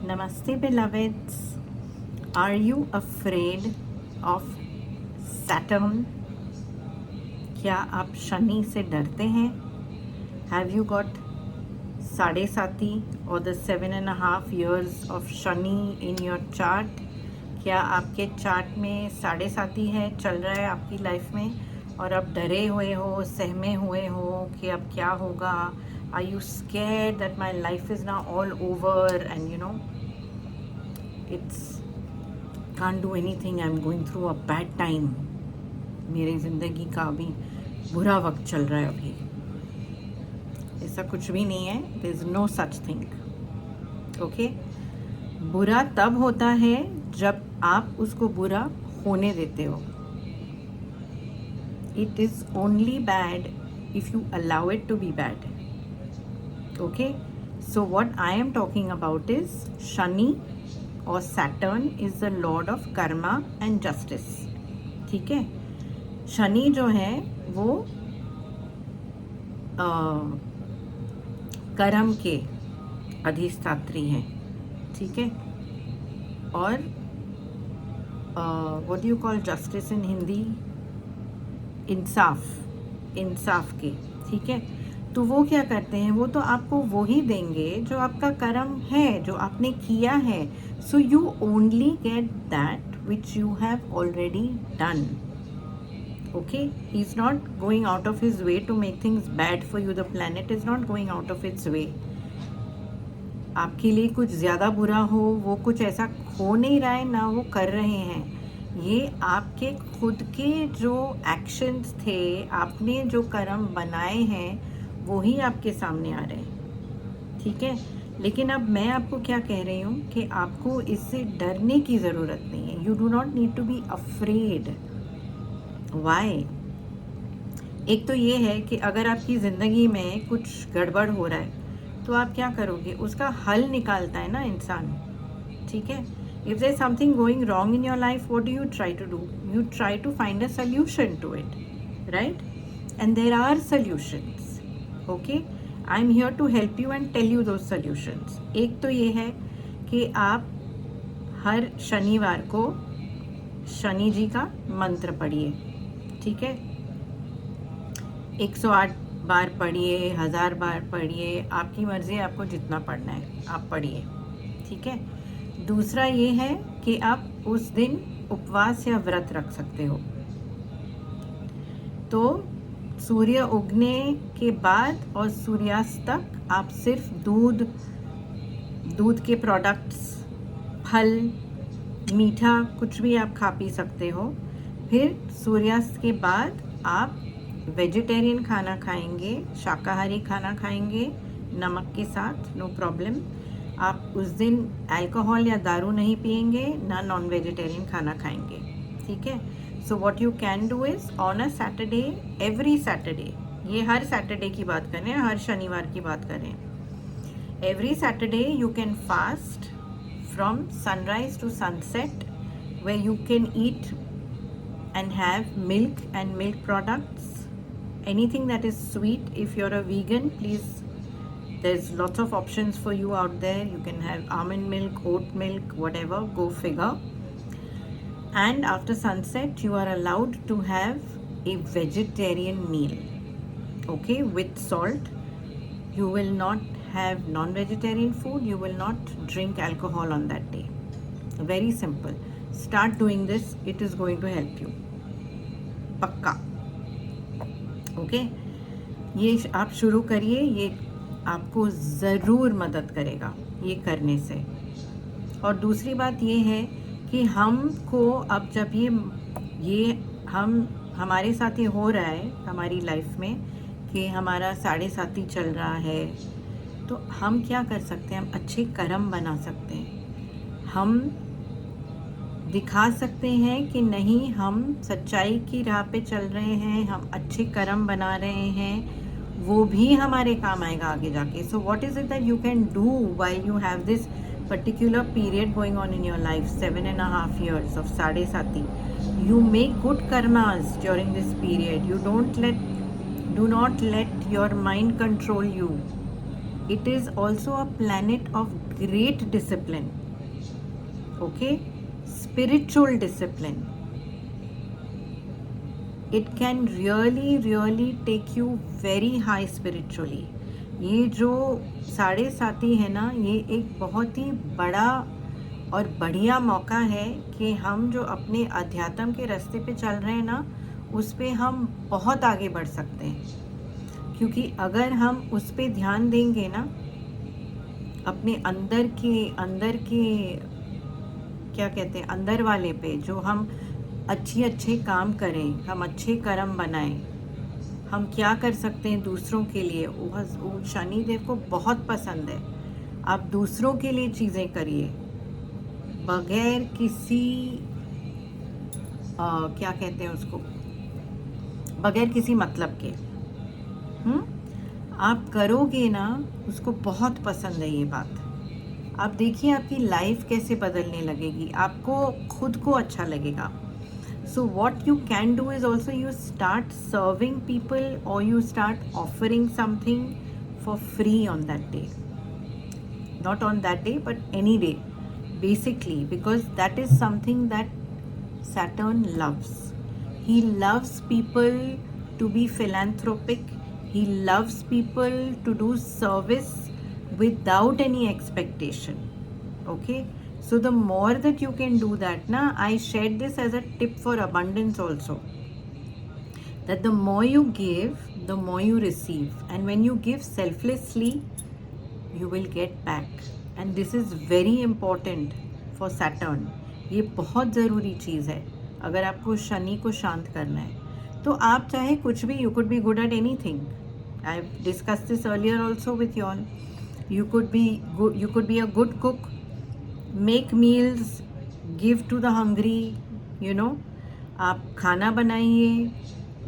Namaste, beloveds. Are you afraid of Saturn? क्या आप शनि से डरते हैं? Have you got साढ़े साती or the 7.5 years of Shani in your chart? क्या आपके चार्ट में साढ़े साती है, चल रहा है आपकी लाइफ में और आप डरे हुए हो, सहमे हुए हो कि अब क्या होगा? Are you scared that my life is now all over and it's can't do anything, I'm going through a bad time. मेरी ज़िंदगी का अभी बुरा वक्त चल रहा है अभी. ऐसा कुछ भी नहीं है. there is no such thing. Okay बुरा तब होता है जब आप उसको बुरा होने देते हो. It is only bad if you allow it to be bad. Okay, so what I am talking about is Shani or Saturn is the lord of karma and justice. ठीक है, शनि जो है वो कर्म के अधिष्ठात्री हैं. ठीक है, और what do you call justice in Hindi? इंसाफ के. ठीक है, तो वो क्या करते हैं? वो तो आपको वो ही देंगे जो आपका कर्म है, जो आपने किया है. So you only get that which you have already done. Okay, he's not going out of his way to make things bad for you. The planet is not going out of its way. आपके लिए कुछ ज़्यादा बुरा हो, वो कुछ ऐसा हो नहीं रहा है, ना वो कर रहे हैं. ये आपके खुद के जो एक्शंस थे, आपने जो कर्म बनाए हैं, वो ही आपके सामने आ रहे हैं. ठीक है, लेकिन अब मैं आपको क्या कह रही हूँ कि आपको इससे डरने की ज़रूरत नहीं है. You do not need to be afraid. Why? एक तो ये है कि अगर आपकी ज़िंदगी में कुछ गड़बड़ हो रहा है तो आप क्या करोगे? उसका हल निकालता है ना इंसान. ठीक है, if there is something going wrong in your life, what do you try to do? You try to find a solution to it, right? And there are solutions. Okay, I am here to help you and tell you those solutions. एक तो ये है कि आप हर शनिवार को शनि जी का मंत्र पढ़िए. ठीक है, 108 बार पढ़िए, 1000 बार पढ़िए, आपकी मर्ज़ी है, आपको जितना पढ़ना है आप पढ़िए. ठीक है, दूसरा ये है कि आप उस दिन उपवास या व्रत रख सकते हो. तो सूर्य उगने के बाद और सूर्यास्त तक आप सिर्फ दूध के प्रोडक्ट्स, फल, मीठा कुछ भी आप खा पी सकते हो. फिर सूर्यास्त के बाद आप वेजिटेरियन खाना खाएंगे, शाकाहारी खाना खाएंगे नमक के साथ, नो प्रॉब्लम. आप उस दिन अल्कोहल या दारू नहीं पिएंगे, ना नॉन वेजिटेरियन खाना खाएंगे. ठीक है, so what you can do is on a Saturday, every Saturday, ये हर सैटरडे की बात करें, हर शनिवार की बात करें, every Saturday you can fast from sunrise to sunset, where you can eat and have milk and milk products, anything that is sweet. If you're a vegan, please, there's lots of options for you out there. You can have almond milk, oat milk, whatever, go figure. And after sunset you are allowed to have a vegetarian meal, okay, with salt. You will not have non-vegetarian food. You will not drink alcohol on that day. Very simple. Start doing this. It is going to help you. पक्का. Okay, ये आप शुरू करिए. ये आपको ज़रूर मदद करेगा ये करने से. और दूसरी बात ये है कि हमको अब जब ये हमारे साथ ये हो रहा है हमारी लाइफ में कि हमारा साढ़े साती चल रहा है, तो हम क्या कर सकते हैं? हम अच्छे कर्म बना सकते हैं. हम दिखा सकते हैं कि नहीं, हम सच्चाई की राह पे चल रहे हैं, हम अच्छे कर्म बना रहे हैं. वो भी हमारे काम आएगा आगे जाके. So what is it that you can do while you have this particular period going on in your life, 7.5 years of साढ़े साती. You make good karmas during this period. Do not let your mind control you. It is also a planet of great discipline, okay, spiritual discipline. It can really take you very high spiritually. ये जो साढ़े साथी है ना, ये एक बहुत ही बड़ा और बढ़िया मौका है कि हम जो अपने अध्यात्म के रास्ते पे चल रहे हैं ना, उस पे हम बहुत आगे बढ़ सकते हैं। क्योंकि अगर हम उस पे ध्यान देंगे ना, अपने अंदर के क्या कहते हैं, अंदर वाले पे, जो हम अच्छे काम करें, हम अच्छे कर्म बनाएं, हम क्या कर सकते हैं दूसरों के लिए, वो शनिदेव को बहुत पसंद है। आप दूसरों के लिए चीज़ें करिए बगैर किसी क्या कहते हैं उसको, बगैर किसी मतलब के। आप करोगे ना, उसको बहुत पसंद है ये बात। आप देखिए आपकी लाइफ कैसे बदलने लगेगी, आपको खुद को अच्छा लगेगा। So what you can do is also you start serving people, or you start offering something for free on that day. Not on that day, but any day, basically, because that is something that Saturn loves. He loves people to be philanthropic. He loves people to do service without any expectation. Okay? So the more that you can do that, na, I shared this as a tip for abundance also. That the more you give, the more you receive. And when you give selflessly, you will get back. And this is very important for Saturn. ये बहुत ज़रूरी चीज़ है अगर आपको शनि को शांत करना है। तो आप चाहे कुछ भी, you could be good at anything. I've discussed this earlier also with you all. You could be a good cook. Make meals, give to the hungry, you know. आप खाना बनाइए,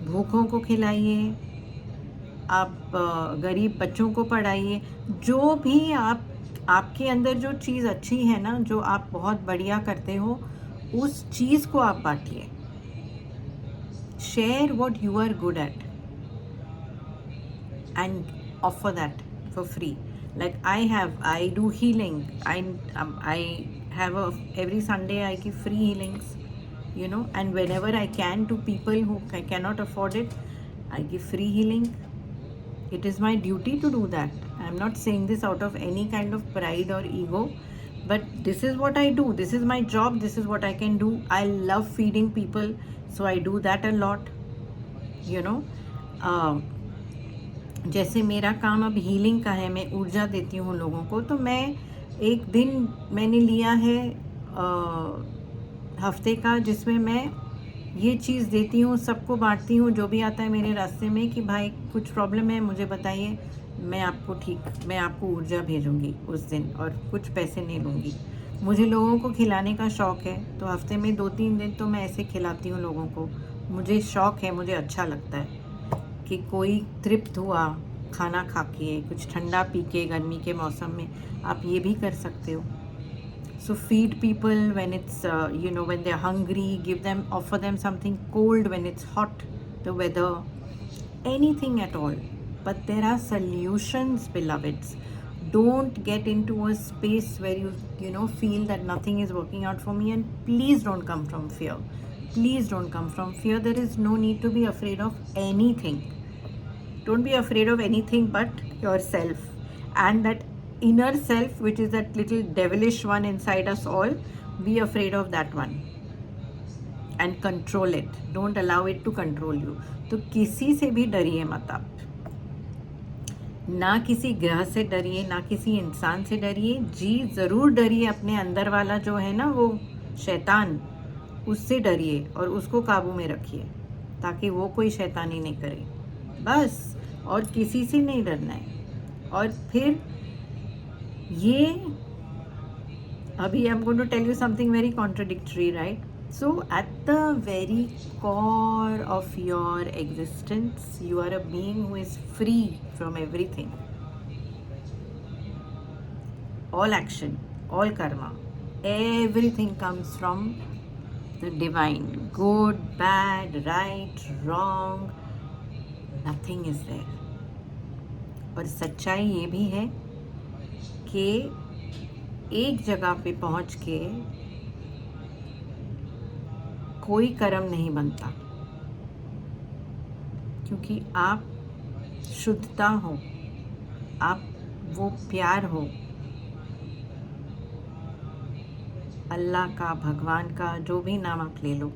भूखों को खिलाइए, आप गरीब बच्चों को पढ़ाइए। जो भी आपके अंदर जो चीज़ अच्छी है ना, जो आप बहुत बढ़िया करते हो, उस चीज़ को आप बांटिए। Share what you are good at and offer that for free. Like I do healing. I have every Sunday I give free healings, you know, and whenever I can, to people who cannot afford it, I give free healing. It is my duty to do that. I'm not saying this out of any kind of pride or ego, but this is what I do. This is my job. This is what I can do. I love feeding people, so I do that a lot, you know. जैसे मेरा काम अब healing का है, मैं ऊर्जा देती हूँ लोगों को, तो मैं एक दिन मैंने लिया है हफ्ते का, जिसमें मैं ये चीज़ देती हूँ, सबको बांटती हूँ जो भी आता है मेरे रास्ते में, कि भाई कुछ प्रॉब्लम है मुझे बताइए, मैं आपको ऊर्जा भेजूँगी उस दिन, और कुछ पैसे नहीं लूँगी। मुझे लोगों को खिलाने का शौक़ है, तो हफ्ते में 2-3 दिन तो मैं ऐसे खिलाती हूँ लोगों को। मुझे शौक़ है, मुझे अच्छा लगता है कि कोई तृप्त हुआ खाना खा के, कुछ ठंडा पी के गर्मी के मौसम में। आप ये भी कर सकते हो। So feed people when it's when they are hungry, offer them something cold when it's hot, the weather, anything at all. But there are solutions, beloveds. Don't get into a space where you feel that nothing is working out for me, and please don't come from fear. Please don't come from fear. There is no need to be afraid of anything. Don't be afraid of anything but yourself, and that inner self, which is that little devilish one inside us all. Be afraid of that one and control it. Don't allow it to control you. तो किसी से भी डरिए मत आप, ना किसी ग्रह से डरिए, ना किसी इंसान से डरिए। जी ज़रूर डरिए अपने अंदर वाला जो है ना, वो शैतान, उससे डरिए और उसको काबू में रखिए, ताकि वो कोई शैतानी नहीं करे, बस। और किसी से नहीं डरना है। और फिर ये अभी I am going to tell you something very contradictory, right? So at the very core of your existence, you are a being who is free from everything, all action, all karma, everything comes from the divine. Good, bad, right, wrong, nothing is there. और सच्चाई ये भी है कि एक जगह पे पहुंच के कोई कर्म नहीं बनता, क्योंकि आप शुद्धता हो, आप वो प्यार हो अल्लाह का, भगवान का, जो भी नाम आप ले लो,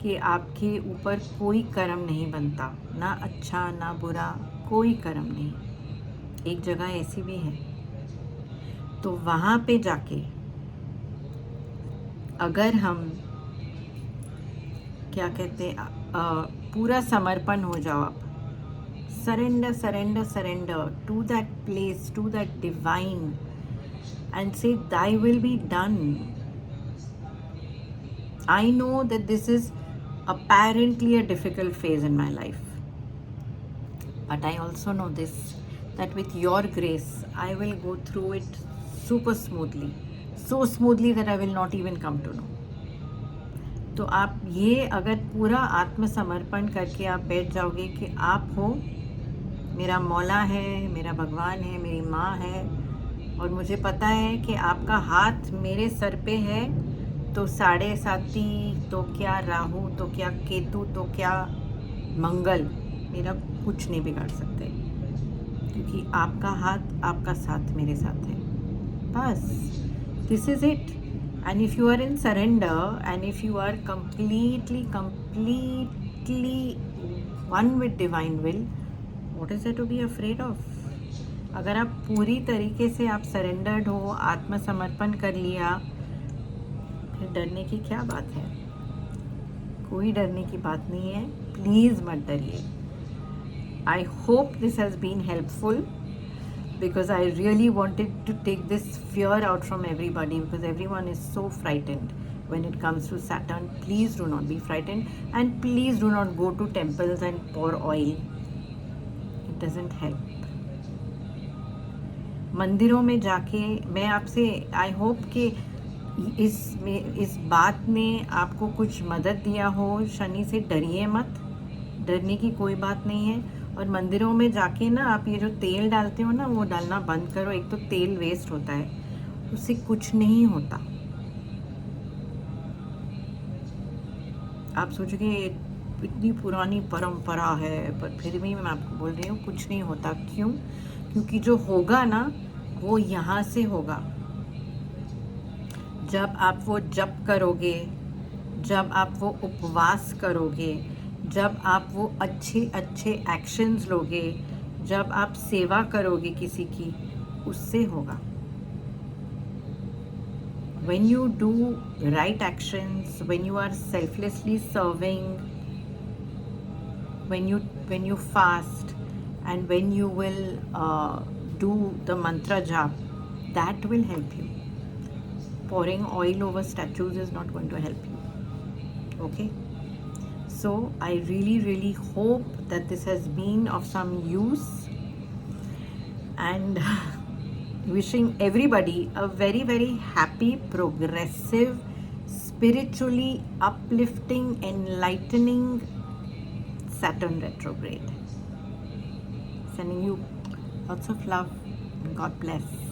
कि आपके ऊपर कोई कर्म नहीं बनता, ना अच्छा ना बुरा, कोई कर्म नहीं। एक जगह ऐसी भी है। तो वहाँ पे जाके अगर हम क्या कहते हैं, पूरा समर्पण हो जाओ आप, surrender surrender surrender to that place, to that divine, and say thy will be done. I know that this is apparently a difficult phase in my life, but I also know this, that with your grace I will go through it super smoothly, so smoothly that I will not even come to know. तो आप ये अगर पूरा आत्मसमर्पण करके आप बैठ जाओगे कि आप हो, मेरा मौला है, मेरा भगवान है, मेरी माँ है, और मुझे पता है कि आपका हाथ मेरे सर पे है, तो 7.5 तो क्या राहु, तो क्या केतु, तो क्या मंगल मेरा कुछ नहीं बिगाड़ सकते, क्योंकि आपका हाथ, आपका साथ मेरे साथ है। बस, this is it. And if you are in surrender, and if you are completely one with divine will, what is there to be afraid of? अगर आप पूरी तरीके से आप सरेंडर्ड हो, आत्मसमर्पण कर लिया, फिर डरने की क्या बात है? कोई डरने की बात नहीं है. प्लीज़ मत डरिए. I hope this has been helpful, because I really wanted to take this fear out from everybody, because everyone is so frightened when it comes to Saturn. Please do not be frightened, and please do not go to temples and pour oil. It doesn't help. मंदिरों में जाके मैं आपसे, I hope कि इस बात ने आपको कुछ मदद दिया हो. शनि से डरिए मत, डरने की कोई बात नहीं है. और मंदिरों में जाके ना, आप ये जो तेल डालते हो ना, वो डालना बंद करो. एक तो तेल वेस्ट होता है, उससे कुछ नहीं होता. आप सोचोगे इतनी पुरानी परंपरा है, पर फिर भी मैं आपको बोल रही हूँ कुछ नहीं होता. क्यों? क्योंकि जो होगा ना, वो यहाँ से होगा. जब आप वो जप करोगे, जब आप वो उपवास करोगे, जब आप वो अच्छे अच्छे एक्शंस लोगे, जब आप सेवा करोगे किसी की, उससे होगा. When you do right actions, when you are selflessly serving, when you fast, and when you will do the mantra jap, that will help you. Pouring oil over statues is not going to help you. Okay? So I really hope that this has been of some use, and wishing everybody a very happy, progressive, spiritually uplifting, enlightening Saturn retrograde. Sending you lots of love, and God bless.